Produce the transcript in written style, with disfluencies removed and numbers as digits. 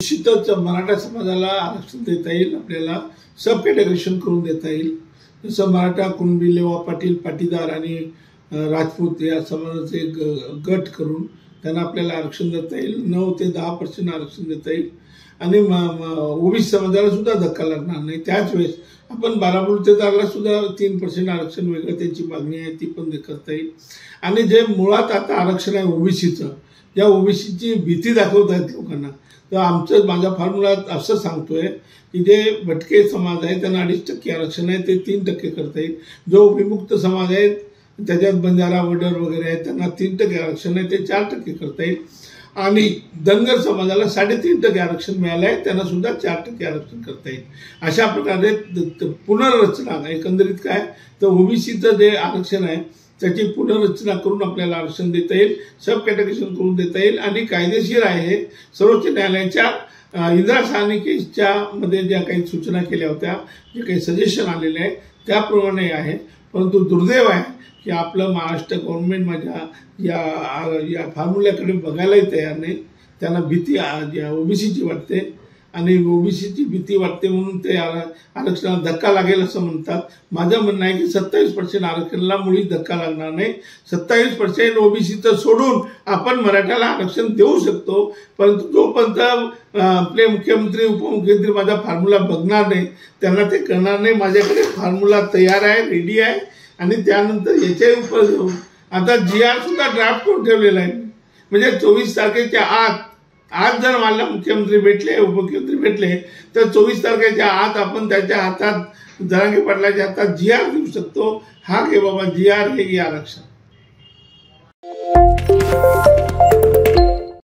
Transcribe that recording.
निश्चितच मराठा समाजाला आरक्षण देता येईल, आपल्याला सब कॅटेगरेशन करून देता येईल। जसं मराठा, कुणबी, लेवा पाटील, पाटीदार आणि राजपूत या समाजाचे गट करून त्यांना आपल्याला आरक्षण देता येईल। 9 ते 10% आरक्षण देता येईल आणि ओबीसी समाजाला सुद्धा धक्का लागणार नाही। त्याच वेळेस आपण बाराबलुतेदारला सुद्धा 3% आरक्षण वेगळं त्यांची मागणी आहे ती पण करता येईल। आणि जे मुळात आता आरक्षण आहे ओबीसीचं, ज्या ओबीसीची भीती दाखवत आहेत लोकांना, तर माझा फॉर्म्युला असं सांगतोय की जे भटके समाज आहे त्यांना 2.5% आरक्षण आहे ते 3% करता येईल। जो विमुक्त समाज आहे त्याच्यात बंजारा, वडर वगैरे आहे त्यांना 3% आरक्षण आहे ते 4% करता येईल। आणि धनगर समाजाला 3.5% आरक्षण मिळालं आहे त्यांना सुद्धा 4% आरक्षण करता येईल। अशा प्रकारे पुनर्रचना एकंदरीत काय तर ओबीसीचं जे आरक्षण आहे त्याची पुनर्रचना करून आपल्याला आरक्षण देता येईल, सब कॅटेगरेशन करून देता येईल। आणि कायदेशीर आहे, सर्वोच्च न्यायालयाच्या इंदिरा साहनी केसच्या मध्ये ज्या काही सूचना केल्या होत्या, जे काही सजेशन आलेले आहे त्याप्रमाणे आहे। परंतु दुर्दैव आहे की आपलं महाराष्ट्र गव्हर्नमेंट माझ्या या फॉर्म्युल्याकडे बघायलाही तयार नाही। त्यांना भीती ओबीसीची वाटते आणि ओबीसीची भीती वाटते म्हणून ते आरक्षणाला धक्का लागेल असं म्हणतात। माझं म्हणणं आहे की 27% आरक्षणाला मुळीच धक्का लागणार नाही। 27% ओबीसीचं सोडून आपण मराठ्याला आरक्षण देऊ शकतो, परंतु जोपर्यंत आपले मुख्यमंत्री, उपमुख्यमंत्री माझा फॉर्म्युला बघणार नाही त्यांना ते करणार नाही। माझ्याकडे फॉर्म्युला तयार आहे, रेडी आहे आणि त्यानंतर याच्या उपर जाऊन आता GR सुद्धा ड्राफ्ट करून ठेवलेला आहे। म्हणजे 24 तारखेच्या आत आज जर मला मुख्यमंत्री भेटले, उपमुख्यमंत्री भेटले तर 24 तारखेच्या आत आपण त्याच्या हातात, जरांगे पाटलाच्या हातात GR देऊ शकतो। हा घे बाबा GR, हे घे आरक्षण।